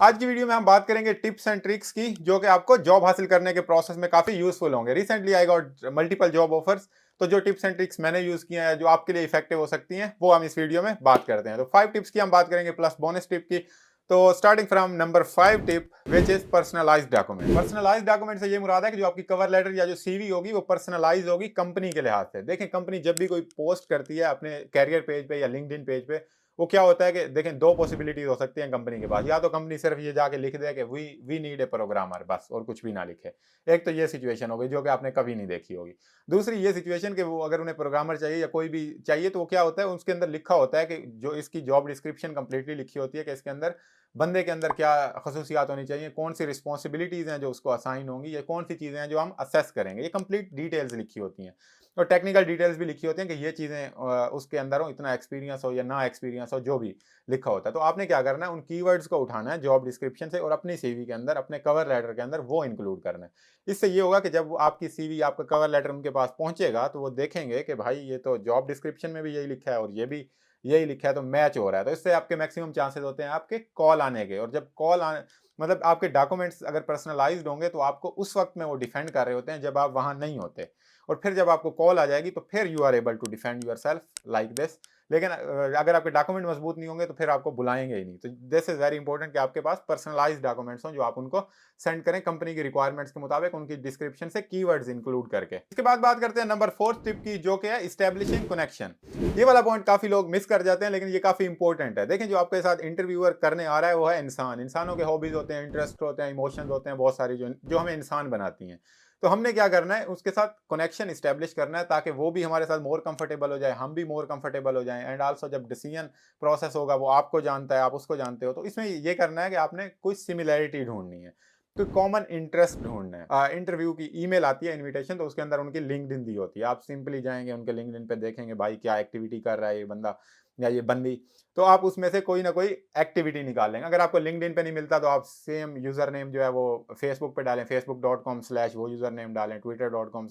आज की वीडियो में हम बात करेंगे टिप्स एंड ट्रिक्स की, जो कि आपको जॉब हासिल करने के प्रोसेस में काफी यूजफुल होंगे। Recently I got multiple job offers, तो जो टिप्स एंड ट्रिक्स मैंने यूज किए हैं जो आपके लिए इफेक्टिव हो सकती हैं, वो हम इस वीडियो में बात करते हैं। तो 5 टिप्स की हम बात करेंगे प्लस बोनस टिप की। तो starting from number 5 tip, which is personalised document. Personalised document से ये मुराद है कि जो आपकी कवर लेटर या जो सीवी होगी वो पर्सनलाइज होगी कंपनी के लिहाज से। देखें, कंपनी जब भी कोई पोस्ट करती है अपने कैरियर पेज पे या लिंक्डइन पेज पे, वो क्या होता है कि देखें, दो पॉसिबिलिटीज हो सकती हैं कंपनी के पास। या तो कंपनी सिर्फ ये जाके लिख दे कि वी नीड ए प्रोग्रामर, बस, और कुछ भी ना लिखे। एक तो ये सिचुएशन हो गई जो कि आपने कभी नहीं देखी होगी। दूसरी ये सिचुएशन कि वो अगर उन्हें प्रोग्रामर चाहिए या कोई भी चाहिए, तो वो क्या होता है, उसके अंदर लिखा होता है कि जो इसकी जॉब डिस्क्रिप्शन कंप्लीटली लिखी होती है कि इसके अंदर बंदे के अंदर क्या खसूसियात होनी चाहिए, कौन सी रिस्पॉन्सिबिलिटीज हैं जो उसको असाइन होंगी, या कौन सी चीजें हैं जो हम असेस करेंगे। ये कंप्लीट डिटेल्स लिखी होती हैं, और टेक्निकल डिटेल्स भी लिखी होती हैं कि ये चीजें उसके अंदर हो, इतना एक्सपीरियंस हो या ना एक्सपीरियंस हो, जो भी लिखा होता है। तो आपने क्या करना है, उन कीवर्ड्स को उठाना है जॉब डिस्क्रिप्शन से और अपनी सीवी के अंदर, अपने कवर लेटर के अंदर वो इंक्लूड करना है। इससे ये होगा कि जब आपकी सीवी, आपका कवर लेटर उनके पास पहुंचेगा, तो वो देखेंगे कि भाई ये तो जॉब डिस्क्रिप्शन में भी यही लिखा है और ये भी यही लिखा है, तो मैच हो रहा है। तो इससे आपके मैक्सिमम चांसेस होते हैं आपके कॉल आने के। और जब कॉल आने, मतलब आपके डॉक्यूमेंट्स अगर पर्सनलाइज्ड होंगे, तो आपको उस वक्त में वो डिफेंड कर रहे होते हैं जब आप वहां नहीं होते। और फिर जब आपको कॉल आ जाएगी, तो फिर you are able to defend yourself like this. लेकिन अगर आपके डॉक्यूमेंट मजबूत नहीं होंगे, तो फिर आपको बुलाएंगे ही नहीं। तो दिस इज वेरी इंपॉर्टेंट कि आपके पास पर्सनलाइज्ड डॉक्यूमेंट्स हों, जो आप उनको सेंड करें कंपनी की रिक्वायरमेंट्स के मुताबिक, उनकी डिस्क्रिप्शन से कीवर्ड्स इंक्लूड करके। इसके बाद बात करते हैं नंबर 4 टिप की, जो कि है इस्टेब्लिशिंग कनेक्शन। ये वाला पॉइंट काफी लोग मिस कर जाते हैं, लेकिन ये काफी इंपॉर्टेंट है। देखें, जो आपके साथ इंटरव्यूअर करने आ रहा है वो है इंसान। इंसानों के हॉबीज होते हैं, इंटरेस्ट होते हैं, इमोशंस होते हैं, बहुत सारी जो जो हमें इंसान बनाती हैं। तो हमने क्या करना है, उसके साथ कनेक्शन इस्टेब्लिश करना है, ताकि वो भी हमारे साथ मोर कंफर्टेबल हो जाए, हम भी मोर कंफर्टेबल हो जाएं। एंड आल्सो जब डिसीजन प्रोसेस होगा, वो आपको जानता है, आप उसको जानते हो, तो इसमें ये करना है कि आपने कोई सिमिलैरिटी ढूंढनी है, तो कॉमन इंटरेस्ट ढूंढना है। इंटरव्यू की ईमेल आती है, इनविटेशन, तो उसके अंदर उनकी लिंक्डइन दी होती है। आप सिंपली जाएंगे उनके लिंक्डइन पे, देखेंगे भाई क्या एक्टिविटी कर रहा है ये बंदा या ये बंदी, तो आप उसमें से कोई ना कोई एक्टिविटी निकाल लेंगे। अगर आपको लिंक्डइन पे नहीं मिलता, तो आप सेम यूजर नेम जो है वो फेसबुक पे डालें, facebook.com/ वो यूजर नेम डालें, twitter.com/।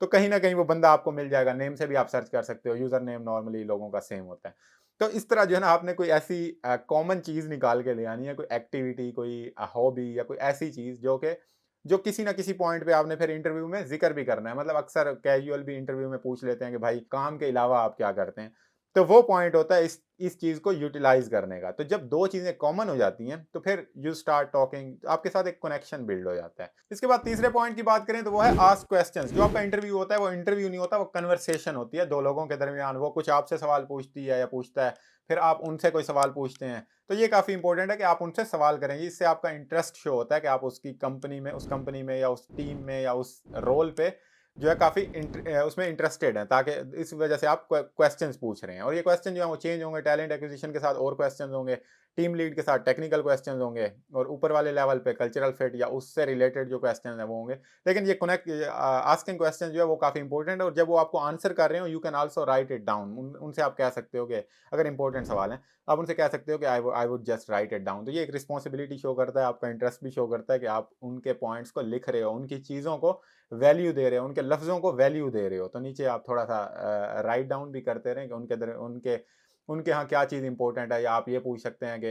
तो कहीं ना कहीं वो बंदा आपको मिल जाएगा। नेम से भी आप सर्च कर सकते हो, यूजर नेम नॉर्मली लोगों का सेम होता है। तो इस तरह जो है ना, आपने कोई ऐसी कॉमन चीज निकाल के ले आनी है, कोई एक्टिविटी, कोई हॉबी, या कोई ऐसी चीज जो किसी ना किसी पॉइंट पे आपने फिर इंटरव्यू में जिक्र भी करना है। मतलब अक्सर कैजुअल भी इंटरव्यू में पूछ लेते हैं कि भाई काम के अलावा आप क्या करते हैं। तो वो पॉइंट होता है इस चीज को यूटिलाइज करने का। तो जब दो चीजें कॉमन हो जाती हैं, तो फिर यू स्टार्ट टॉकिंग, आपके साथ एक कनेक्शन बिल्ड हो जाता है। इसके बाद तीसरे पॉइंट की बात करें, तो वो है आस्क क्वेश्चंस। जो आपका इंटरव्यू होता है, वो इंटरव्यू नहीं होता, वो कन्वर्सेशन होती है दो लोगों के दरमियान। वो कुछ आपसे सवाल पूछती है या पूछता है, फिर आप उनसे कोई सवाल पूछते हैं। तो ये काफी इंपॉर्टेंट है कि आप उनसे सवाल करेंगे। इससे आपका इंटरेस्ट शो होता है कि आप उसकी कंपनी में, उस कंपनी में या उस टीम में या उस रोल पे जो है काफी उसमें इंटरेस्टेड हैं, ताकि इस वजह से आप क्वेश्चंस पूछ रहे हैं। और ये क्वेश्चन जो है वो चेंज होंगे, टैलेंट एक्विजिशन के साथ और क्वेश्चंस होंगे, टीम लीड के साथ टेक्निकल क्वेश्चंस होंगे, और ऊपर वाले लेवल पे कल्चरल फिट या उससे रिलेटेड जो क्वेश्चन है वो होंगे। लेकिन ये कनेक्ट आस्किंग क्वेश्चन जो है वो काफी इंपॉर्टेंट है। और जब वो आपको आंसर कर रहे हो, you can also right it down. उनसे आप कह सकते हो कि अगर इंपॉर्टेंट सवाल है, आप उनसे कह सकते हो कि I would just right it down. तो ये एक रिस्पॉन्सिबिलिटी शो करता है, आपका इंटरेस्ट भी शो करता है कि आप उनके पॉइंट्स को लिख रहे हो, उनकी चीज़ों को वैल्यू दे रहे हो, उनके लफ्ज़ों को वैल्यू दे रहे हो। तो नीचे आप थोड़ा सा राइट डाउन भी करते रहें कि उनके उनके यहाँ क्या चीज़ इंपॉर्टेंट है। या आप ये पूछ सकते हैं कि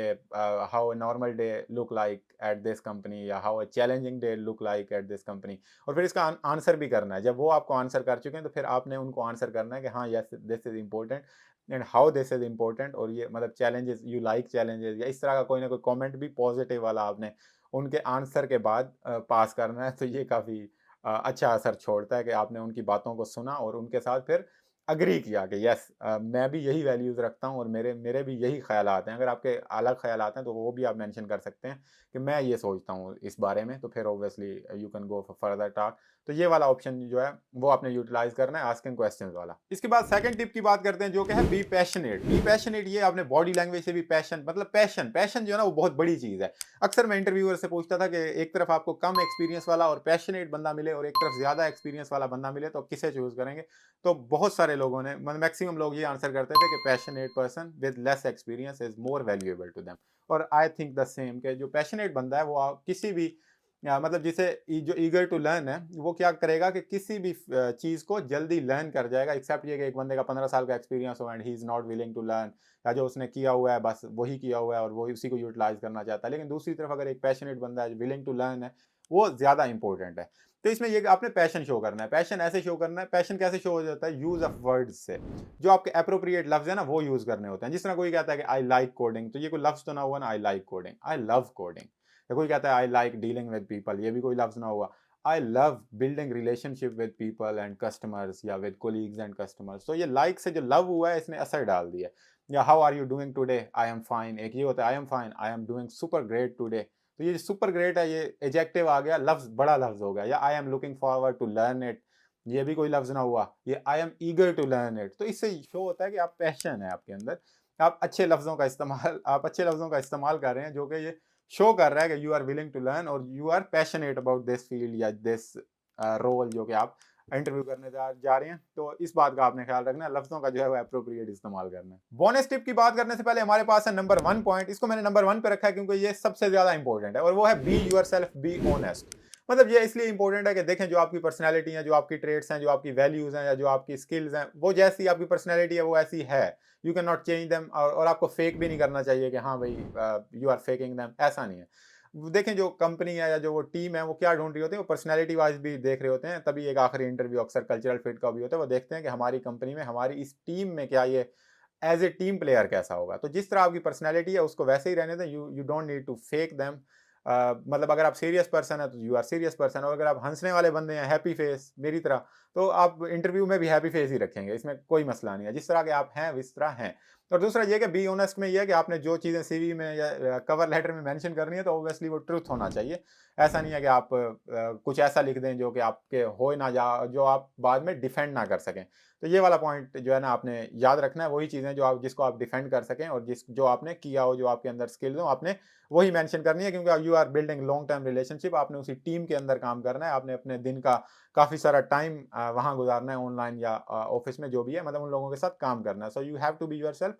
how a normal day look like at this company, या how a challenging day look like at this company. और फिर इसका आंसर भी करना है। जब वो आपको आंसर कर चुके हैं, तो फिर आपने उनको आंसर करना है कि हाँ, yes, this is important and how this is important. और ये मतलब चैलेंजेस, यू लाइक चैलेंजेस, या इस तरह का कोई ना कोई कमेंट भी पॉजिटिव वाला आपने उनके आंसर के बाद पास करना है। तो ये काफ़ी अच्छा असर छोड़ता है कि आपने उनकी बातों को सुना और उनके साथ फिर अग्री किया कि यस, मैं भी यही वैल्यूज़ रखता हूँ और मेरे मेरे भी यही ख़यालात हैं। अगर आपके अलग ख़यालात हैं, तो वो भी आप मेंशन कर सकते हैं कि मैं ये सोचता हूँ इस बारे में। तो फिर obviously you can go for further talk. तो ये वाला ऑप्शन जो है वो आपने यूटिलाइज करना है, आस्किंग क्वेश्चंस वाला। इसके बाद सेकंड टिप की बात करते हैं, जो कि है बी पैशनेट। बी पैशनेट, ये आपने बॉडी लैंग्वेज से भी पैशन, मतलब पैशन पैशन जो है ना, वो बहुत बड़ी चीज़ है। अक्सर मैं इंटरव्यूअर से पूछता था कि एक तरफ आपको कम एक्सपीरियंस वाला और पैशनेट बंदा मिले, और एक तरफ ज़्यादा एक्सपीरियंस वाला बंदा मिले, तो किसे चूज़ करेंगे। तो बहुत सारे लोगों ने, मतलब मैक्सिमम लोग ये आंसर करते थे कि passionate person with less experience is more valuable to them. और आई थिंक द सेम, कि जो पैशनेट बंदा है वो किसी भी या मतलब जिसे जो ईगर टू लर्न है, वो क्या करेगा कि किसी भी चीज़ को जल्दी लर्न कर जाएगा, एक्सेप्ट ये कि एक बंदे का 15 साल का एक्सपीरियंस हो and he is not willing to learn, या जो उसने किया हुआ है बस वही किया हुआ है और वही उसी को यूटिलाइज़ करना चाहता है। लेकिन दूसरी तरफ अगर एक पैशनेट बंदा है, विलिंग टू लर्न है, वो ज़्यादा इंपॉर्टेंट है। तो इसमें ये आपने पैशन शो करना है। पैशन ऐसे शो करना है, पैशन कैसे शो हो जाता है? यूज़ ऑफ वर्ड्स से। जो आपके एप्रोप्रिएट लफ्ज़ है ना, वो यूज़ करने होते हैं। जिस तरह कोई कहता है कि आई लाइक कोडिंग, तो ये कोई लफ्ज़ तो ना हुआ ना I like coding, I love coding. या कोई कहता है I like dealing with people, ये भी कोई लफ्ज़ ना हुआ। I love building relationship with people and customers, या विद कोलीग्स एंड कस्टमर्स। तो ये लाइक से जो लव हुआ है, इसने असर डाल दिया। या how are you doing today? I am fine. एक ये होता है I am fine, I am doing super great today. तो ये सुपर ग्रेट है, ये एडजेक्टिव आ गया, लफ्ज़ बड़ा लफ्ज़ हो गया। या I am looking forward to learn it, ये भी कोई लफ्ज़ ना हुआ। ये I am eager to learn it. तो इससे शो होता है कि आप पैशन है आपके अंदर, आप अच्छे लफ्ज़ों का इस्तेमाल कर रहे हैं, जो कि ये शो कर रहा है कि you are willing to learn और you are passionate about this field या दिस रोल जो कि आप इंटरव्यू करने जा रहे हैं। तो इस बात का आपने ख्याल रखना है, लफ्ज़ों का जो है वो एप्रोप्रिएट इस्तेमाल करना है। बोनस टिप की बात करने से पहले हमारे पास है नंबर 1 पॉइंट। इसको मैंने नंबर 1 पे रखा है क्योंकि ये सबसे ज़्यादा इंपॉर्टेंट है, और वो है बी योरसेल्फ, बी ऑनेस्ट। मतलब ये इसलिए इंपॉर्टेंट है कि देखें, जो आपकी पर्सनैलिटी है, जो आपकी ट्रेड्स हैं, जो आपकी वैल्यूज़ हैं, या जो आपकी स्किल्स हैं, वो जैसी आपकी पर्सनैलिटी है वो ऐसी है। You can not change them, और आपको फेक भी नहीं करना चाहिए कि हाँ भाई यू आर फेकिंग देम, ऐसा नहीं है। देखें, जो कंपनी है या जो वो टीम है, वो क्या ढूंढ रही होती है, वो पर्सनैलिटी वाइज भी देख रहे होते हैं। तभी एक आखिरी इंटरव्यू अक्सर कल्चरल फिट का भी होता है, वो देखते हैं कि हमारी कंपनी में, हमारी इस टीम में क्या ये एज ए टीम प्लेयर कैसा होगा। तो जिस तरह आपकी पर्सनैलिटी है उसको वैसे ही रहने दें। You you don't need to fake them. मतलब अगर आप सीरियस पर्सन है तो यू आर सीरियस पर्सन, और अगर आप हंसने वाले बंदे हैं, हैप्पी फेस मेरी तरह, तो आप इंटरव्यू में भी हैप्पी फेस ही रखेंगे, इसमें कोई मसला नहीं है। जिस तरह के आप हैं इस तरह हैं। और दूसरा ये कि बी ऑनेस्ट में ये है कि आपने जो चीज़ें सीवी में या कवर लेटर में मेंशन करनी है, तो ऑब्वियसली वो ट्रुथ होना चाहिए। ऐसा नहीं है कि आप कुछ ऐसा लिख दें जो कि आपके हो ना, जा जो आप बाद में डिफेंड ना कर सकें। तो ये वाला पॉइंट जो है ना, आपने याद रखना है। वही चीज़ें जो आप जिसको आप डिफेंड कर सकें, और जो आपने किया हो, जो आपके अंदर स्किल्स हो, आपने वही मेंशन करनी है, क्योंकि you are building long term relationship. आपने उसी टीम के अंदर काम करना है, आपने अपने दिन का काफ़ी सारा टाइम वहाँ गुजारना है, ऑनलाइन या ऑफिस में जो भी है, मतलब उन लोगों के साथ काम करना है। So you have to be yourself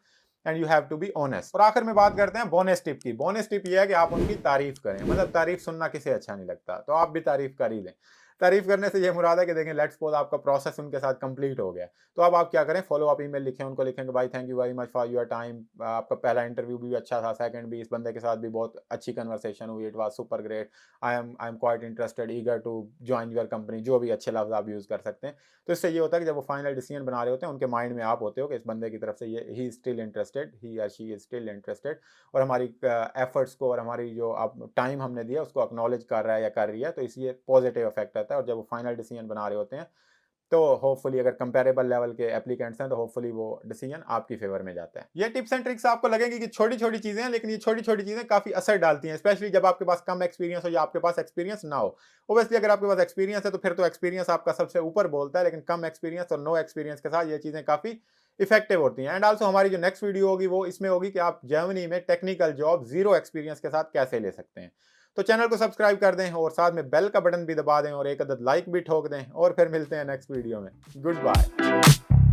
and you have to be honest. और आखिर में बात करते हैं बोनस टिप की। बोनस टिप ये है कि आप उनकी तारीफ करें। मतलब तारीफ सुनना किसे अच्छा नहीं लगता, तो आप भी तारीफ कर ही दें। तारीफ करने से ये मुराद है कि देखें, लेट्स सपोज आपका प्रोसेस उनके साथ कंप्लीट हो गया, तो अब आप क्या करें, फॉलो अप ईमेल लिखें, उनको लिखें कि भाई thank you very much for your time. आपका पहला इंटरव्यू भी अच्छा था, सेकंड भी, इस बंदे के साथ भी बहुत अच्छी कन्वर्सेशन हुई, it was super great, I am quite interested, eager to join your company, जो भी अच्छे लफ्ज़ आप यूज़ कर सकते हैं। तो इससे ये होता है कि जब वो फाइनल डिसीजन बना रहे होते हैं, उनके माइंड में आप होते हो कि इस बंदे की तरफ से ये ही स्टिल इंटरेस्टेड, ही या शी इज स्टिल इंटरेस्टेड, और हमारी एफर्ट्स को और हमारी जो आप टाइम हमने दिया उसको एक्नॉलेज कर रहा है या कर रही है। तो इसलिए पॉजिटिव इफेक्ट आता है। और जब वो फाइनल डिसीजन बना रहे होते हैं, तो होपफुली अगर कंपैरेबल लेवल के एप्लीकेंट्स हैं, तो होपफुली वो डिसीजन आपकी फेवर में जाता है। ये टिप्स एंड ट्रिक्स आपको लगेंगी कि छोटी-छोटी चीजें हैं, लेकिन ये छोटी-छोटी चीजें काफी असर डालती हैं, स्पेशली जब आपके पास कम एक्सपीरियंस हो या आपके पास एक्सपीरियंस ना हो। ऑब्वियसली अगर आपके पास एक्सपीरियंस है तो फिर तो एक्सपीरियंस आपका सबसे ऊपर बोलता है, लेकिन कम एक्सपीरियंस और नो एक्सपीरियंस के साथ ये चीजें काफी इफेक्टिव होती हैं। एंड आल्सो हमारी जो नेक्स्ट वीडियो होगी वो इसमें होगी कि आप जर्मनी में टेक्निकल जॉब जीरो एक्सपीरियंस के साथ कैसे ले सकते हैं। तो चैनल को सब्सक्राइब कर दें और साथ में बेल का बटन भी दबा दें और एक अदद लाइक भी ठोक दें, और फिर मिलते हैं नेक्स्ट वीडियो में। Good bye.